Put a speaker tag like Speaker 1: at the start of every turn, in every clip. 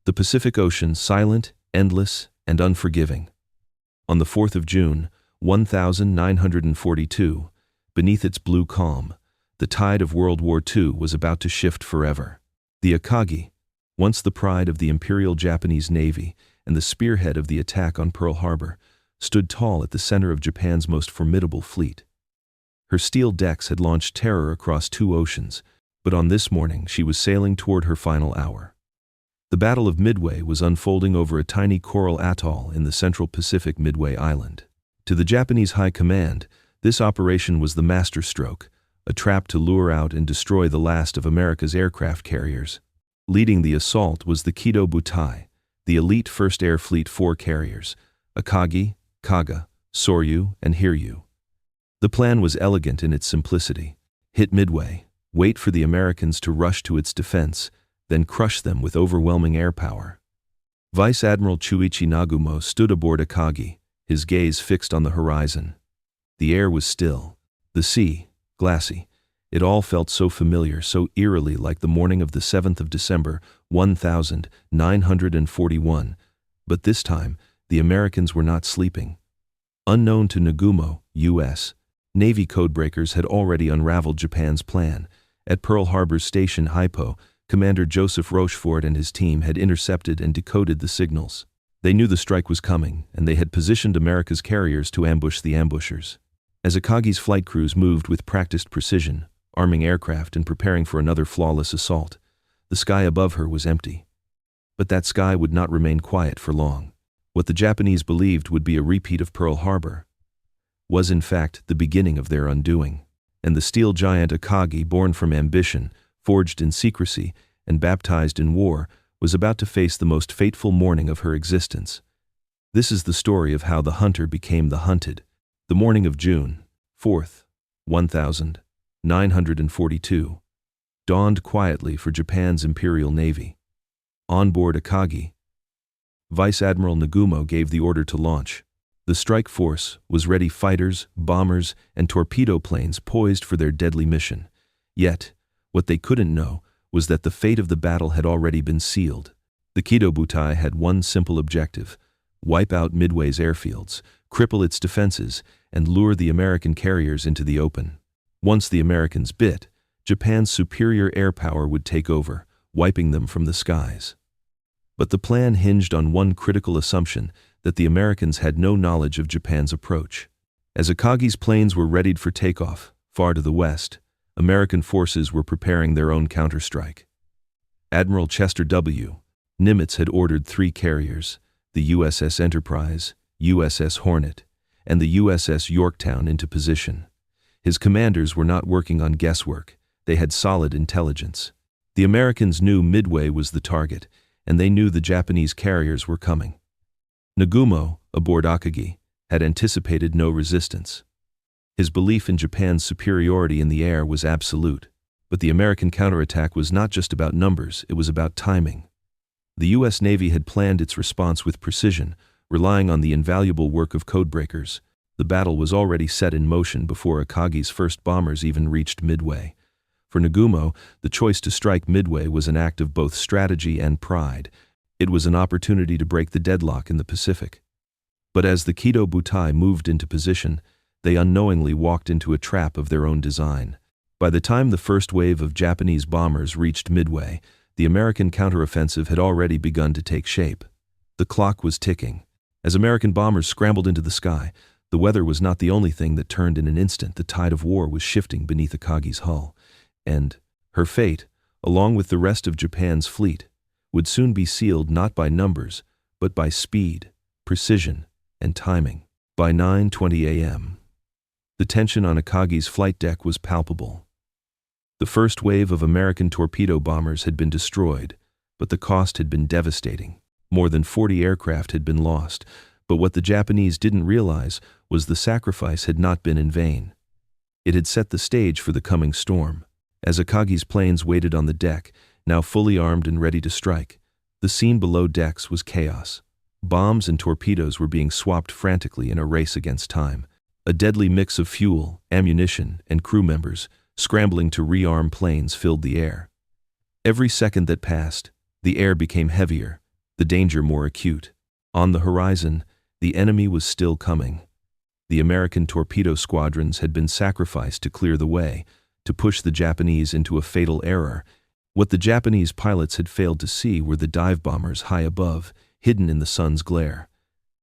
Speaker 1: The Pacific Ocean silent, endless, and unforgiving. On the 4th of June, 1942, beneath its blue calm, the tide of World War II was about to shift forever. The Akagi, once the pride of the Imperial Japanese Navy and the spearhead of the attack on Pearl Harbor, stood tall at the center of Japan's most formidable fleet. Her steel decks had launched terror across 2 oceans, but on this morning she was sailing toward her final hour. The Battle of Midway was unfolding over a tiny coral atoll in the central Pacific Midway Island. To the Japanese High Command, this operation was the masterstroke, a trap to lure out and destroy the last of America's aircraft carriers. Leading the assault was the WWII, the elite 1st Air Fleet 4 carriers, Akagi, Kaga, Soryu, and Hiryu. The plan was elegant in its simplicity. Hit Midway, wait for the Americans to rush to its defense, then crush them with overwhelming air power. Vice Admiral Chuichi Nagumo stood aboard Akagi, his gaze fixed on the horizon. The air was still, the sea, glassy. It all felt so familiar, so eerily like the morning of the 7th of December, 1941. But this time, the Americans were not sleeping. Unknown to Nagumo, U.S. Navy codebreakers had already unraveled Japan's plan. At Pearl Harbor's station Hypo, Commander Joseph Rochefort and his team had intercepted and decoded the signals. They knew the strike was coming, and they had positioned America's carriers to ambush the ambushers. As Akagi's flight crews moved with practiced precision, arming aircraft and preparing for another flawless assault, the sky above her was empty. But that sky would not remain quiet for long. What the Japanese believed would be a repeat of Pearl Harbor was in fact the beginning of their undoing. And the steel giant Akagi, born from ambition, forged in secrecy, and baptized in war, was about to face the most fateful morning of her existence. This is the story of how the hunter became the hunted. The morning of June 4th, 1942, dawned quietly for Japan's Imperial Navy. On board Akagi, Vice Admiral Nagumo gave the order to launch. The strike force was ready, fighters, bombers, and torpedo planes poised for their deadly mission. Yet, what they couldn't know was that the fate of the battle had already been sealed. The WWII had one simple objective: wipe out Midway's airfields, cripple its defenses, and lure the American carriers into the open. Once the Americans bit, Japan's superior air power would take over, wiping them from the skies. But the plan hinged on one critical assumption: that the Americans had no knowledge of Japan's approach. As Akagi's planes were readied for takeoff, far to the west, American forces were preparing their own counterstrike. Admiral Chester W. Nimitz had ordered 3 carriers, the USS Enterprise, USS Hornet, and the USS Yorktown, into position. His commanders were not working on guesswork. They had solid intelligence. The Americans knew Midway was the target, and they knew the Japanese carriers were coming. Nagumo, aboard Akagi, had anticipated no resistance. His belief in Japan's superiority in the air was absolute. But the American counterattack was not just about numbers, it was about timing. The U.S. Navy had planned its response with precision, relying on the invaluable work of codebreakers. The battle was already set in motion before Akagi's first bombers even reached Midway. For Nagumo, the choice to strike Midway was an act of both strategy and pride. It was an opportunity to break the deadlock in the Pacific. But as the WWII moved into position, they unknowingly walked into a trap of their own design. By the time the first wave of Japanese bombers reached Midway, the American counteroffensive had already begun to take shape. The clock was ticking. As American bombers scrambled into the sky, the weather was not the only thing that turned in an instant. The tide of war was shifting beneath Akagi's hull. And her fate, along with the rest of Japan's fleet, would soon be sealed not by numbers, but by speed, precision, and timing. By 9:20 a.m., the tension on Akagi's flight deck was palpable. The first wave of American torpedo bombers had been destroyed, but the cost had been devastating. More than 40 aircraft had been lost, but what the Japanese didn't realize was the sacrifice had not been in vain. It had set the stage for the coming storm. As Akagi's planes waited on the deck, now fully armed and ready to strike, the scene below decks was chaos. Bombs and torpedoes were being swapped frantically in a race against time. A deadly mix of fuel, ammunition, and crew members, scrambling to rearm planes, filled the air. Every second that passed, the air became heavier, the danger more acute. On the horizon, the enemy was still coming. The American torpedo squadrons had been sacrificed to clear the way, to push the Japanese into a fatal error. What the Japanese pilots had failed to see were the dive bombers high above, hidden in the sun's glare.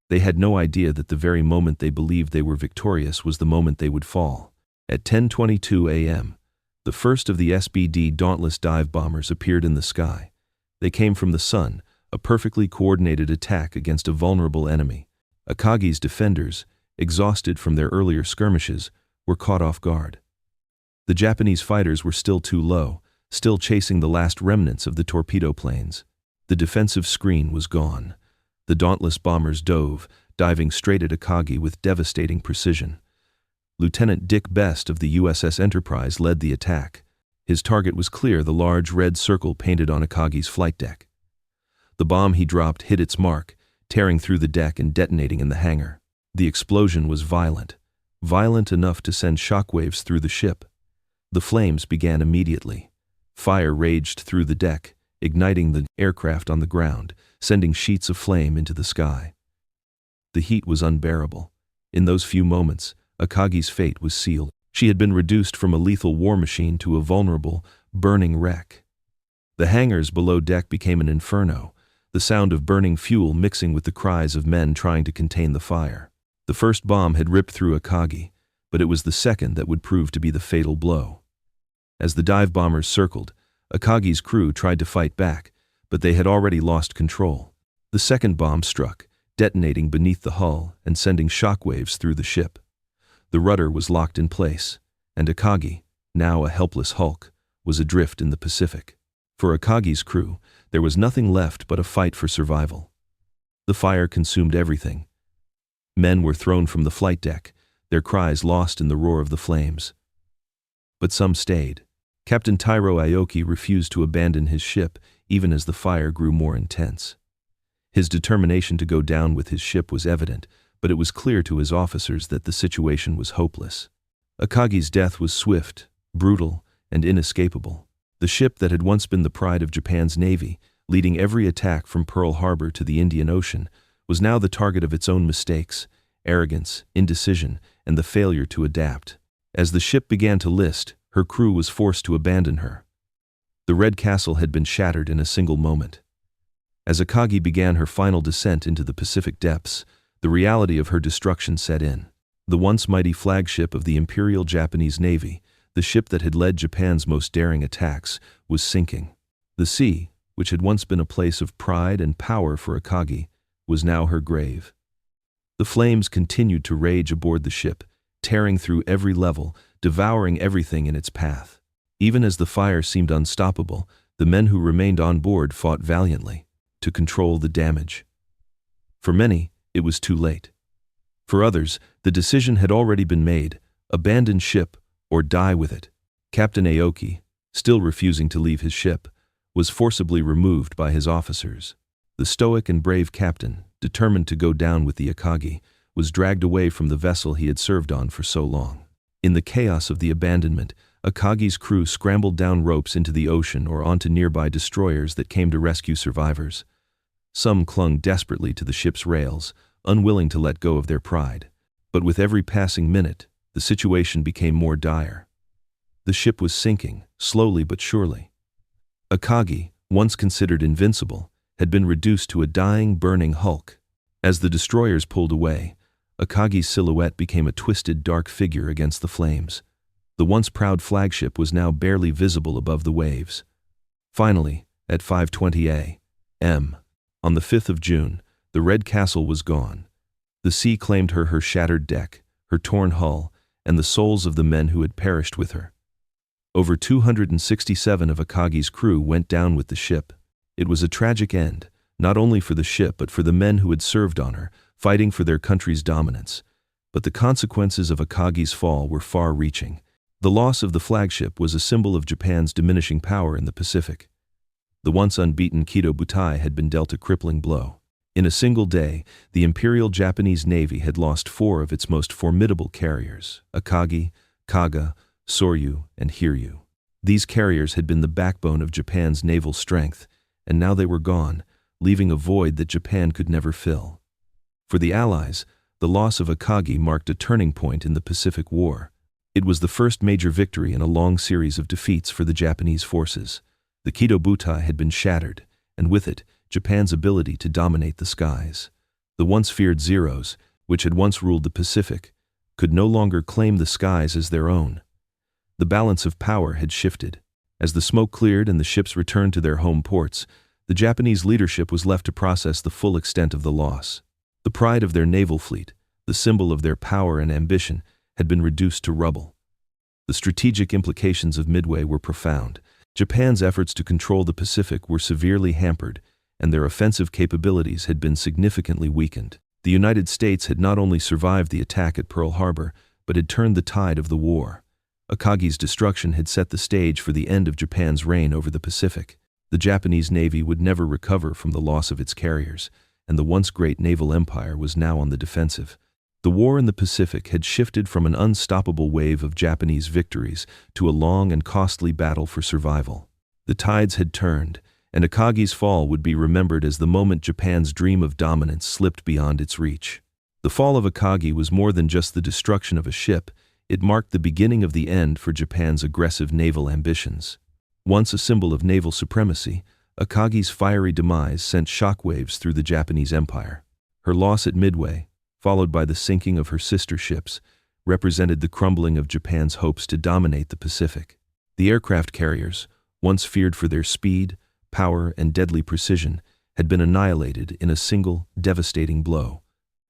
Speaker 1: They had no idea that the very moment they believed they were victorious was the moment they would fall. At 10:22 a.m., the first of the SBD Dauntless dive bombers appeared in the sky. They came from the sun, a perfectly coordinated attack against a vulnerable enemy. Akagi's defenders, exhausted from their earlier skirmishes, were caught off guard. The Japanese fighters were still too low, still chasing the last remnants of the torpedo planes. The defensive screen was gone. The Dauntless bombers dove, diving straight at Akagi with devastating precision. Lieutenant Dick Best of the USS Enterprise led the attack. His target was clear, the large red circle painted on Akagi's flight deck. The bomb he dropped hit its mark, tearing through the deck and detonating in the hangar. The explosion was violent enough to send shockwaves through the ship. The flames began immediately. Fire raged through the deck, igniting the aircraft on the ground, sending sheets of flame into the sky. The heat was unbearable. In those few moments, Akagi's fate was sealed. She had been reduced from a lethal war machine to a vulnerable, burning wreck. The hangars below deck became an inferno, the sound of burning fuel mixing with the cries of men trying to contain the fire. The first bomb had ripped through Akagi, but it was the second that would prove to be the fatal blow. As the dive bombers circled, Akagi's crew tried to fight back, but they had already lost control. The second bomb struck, detonating beneath the hull and sending shockwaves through the ship. The rudder was locked in place, and Akagi, now a helpless hulk, was adrift in the Pacific. For Akagi's crew, there was nothing left but a fight for survival. The fire consumed everything. Men were thrown from the flight deck, their cries lost in the roar of the flames. But some stayed. Captain Tairo Aoki refused to abandon his ship even as the fire grew more intense. His determination to go down with his ship was evident, but it was clear to his officers that the situation was hopeless. Akagi's death was swift, brutal, and inescapable. The ship that had once been the pride of Japan's navy, leading every attack from Pearl Harbor to the Indian Ocean, was now the target of its own mistakes, arrogance, indecision, and the failure to adapt. As the ship began to list, her crew was forced to abandon her. The Red Castle had been shattered in a single moment. As Akagi began her final descent into the Pacific depths, the reality of her destruction set in. The once mighty flagship of the Imperial Japanese Navy, the ship that had led Japan's most daring attacks, was sinking. The sea, which had once been a place of pride and power for Akagi, was now her grave. The flames continued to rage aboard the ship, tearing through every level, devouring everything in its path. Even as the fire seemed unstoppable, the men who remained on board fought valiantly to control the damage. For many, it was too late. For others, the decision had already been made: abandon ship or die with it. Captain Aoki, still refusing to leave his ship, was forcibly removed by his officers. The stoic and brave captain, determined to go down with the Akagi, was dragged away from the vessel he had served on for so long. In the chaos of the abandonment, Akagi's crew scrambled down ropes into the ocean or onto nearby destroyers that came to rescue survivors. Some clung desperately to the ship's rails, unwilling to let go of their pride. But with every passing minute, the situation became more dire. The ship was sinking, slowly but surely. Akagi, once considered invincible, had been reduced to a dying, burning hulk. As the destroyers pulled away, Akagi's silhouette became a twisted, dark figure against the flames. The once proud flagship was now barely visible above the waves. Finally, at 5:20 a.m., on the 5th of June, the Red Castle was gone. The sea claimed her shattered deck, her torn hull, and the souls of the men who had perished with her. Over 267 of Akagi's crew went down with the ship. It was a tragic end, not only for the ship but for the men who had served on her, fighting for their country's dominance. But the consequences of Akagi's fall were far-reaching. The loss of the flagship was a symbol of Japan's diminishing power in the Pacific. The once unbeaten Kido Butai had been dealt a crippling blow. In a single day, the Imperial Japanese Navy had lost 4 of its most formidable carriers: Akagi, Kaga, Soryu, and Hiryu. These carriers had been the backbone of Japan's naval strength, and now they were gone, leaving a void that Japan could never fill. For the Allies, the loss of Akagi marked a turning point in the Pacific War. It was the first major victory in a long series of defeats for the Japanese forces. The Kido Butai had been shattered, and with it, Japan's ability to dominate the skies. The once feared Zeros, which had once ruled the Pacific, could no longer claim the skies as their own. The balance of power had shifted. As the smoke cleared and the ships returned to their home ports, the Japanese leadership was left to process the full extent of the loss. The pride of their naval fleet, the symbol of their power and ambition, had been reduced to rubble. The strategic implications of Midway were profound. Japan's efforts to control the Pacific were severely hampered, and their offensive capabilities had been significantly weakened. The United States had not only survived the attack at Pearl Harbor, but had turned the tide of the war. Akagi's destruction had set the stage for the end of Japan's reign over the Pacific. The Japanese Navy would never recover from the loss of its carriers, and the once great naval empire was now on the defensive. The war in the Pacific had shifted from an unstoppable wave of Japanese victories to a long and costly battle for survival. The tides had turned, and Akagi's fall would be remembered as the moment Japan's dream of dominance slipped beyond its reach. The fall of Akagi was more than just the destruction of a ship. It marked the beginning of the end for Japan's aggressive naval ambitions. Once a symbol of naval supremacy, Akagi's fiery demise sent shockwaves through the Japanese Empire. Her loss at Midway, followed by the sinking of her sister ships, represented the crumbling of Japan's hopes to dominate the Pacific. The aircraft carriers, once feared for their speed, power, and deadly precision, had been annihilated in a single, devastating blow.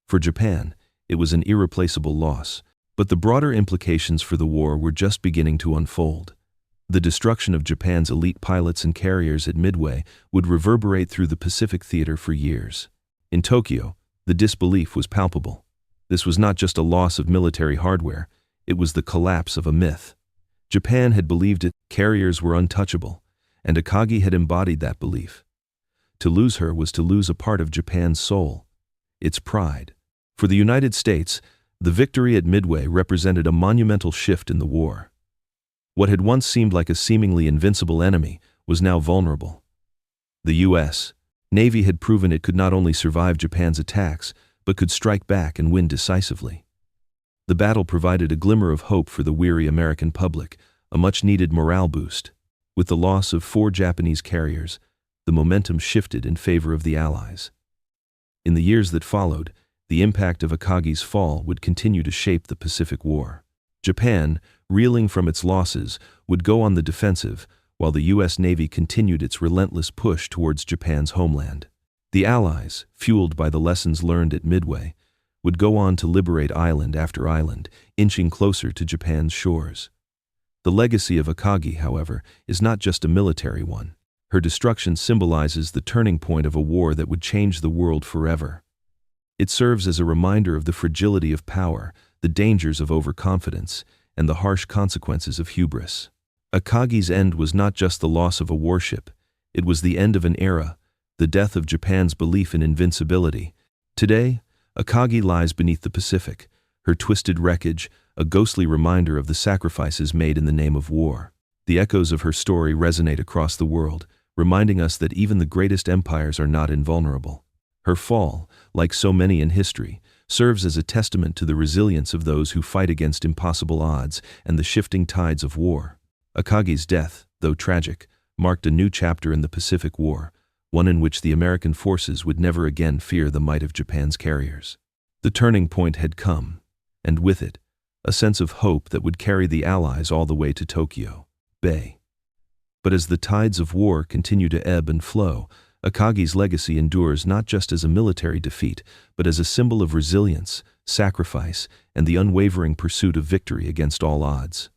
Speaker 1: For Japan, it was an irreplaceable loss, but the broader implications for the war were just beginning to unfold. The destruction of Japan's elite pilots and carriers at Midway would reverberate through the Pacific theater for years. In Tokyo, the disbelief was palpable. This was not just a loss of military hardware, it was the collapse of a myth. Japan had believed its carriers were untouchable, and Akagi had embodied that belief. To lose her was to lose a part of Japan's soul, its pride. For the United States, the victory at Midway represented a monumental shift in the war. What had once seemed like a seemingly invincible enemy was now vulnerable. The U.S. Navy had proven it could not only survive Japan's attacks, but could strike back and win decisively. The battle provided a glimmer of hope for the weary American public, a much-needed morale boost. With the loss of 4 Japanese carriers, the momentum shifted in favor of the Allies. In the years that followed, the impact of Akagi's fall would continue to shape the Pacific War. Japan, reeling from its losses, would go on the defensive, while the U.S. Navy continued its relentless push towards Japan's homeland. The Allies, fueled by the lessons learned at Midway, would go on to liberate island after island, inching closer to Japan's shores. The legacy of Akagi, however, is not just a military one. Her destruction symbolizes the turning point of a war that would change the world forever. It serves as a reminder of the fragility of power, the dangers of overconfidence, and the harsh consequences of hubris. Akagi's end was not just the loss of a warship, it was the end of an era, the death of Japan's belief in invincibility. Today, Akagi lies beneath the Pacific, her twisted wreckage, a ghostly reminder of the sacrifices made in the name of war. The echoes of her story resonate across the world, reminding us that even the greatest empires are not invulnerable. Her fall, like so many in history, serves as a testament to the resilience of those who fight against impossible odds and the shifting tides of war. Akagi's death, though tragic, marked a new chapter in the Pacific War, one in which the American forces would never again fear the might of Japan's carriers. The turning point had come, and with it, a sense of hope that would carry the Allies all the way to Tokyo Bay. But as the tides of war continue to ebb and flow, Akagi's legacy endures not just as a military defeat, but as a symbol of resilience, sacrifice, and the unwavering pursuit of victory against all odds.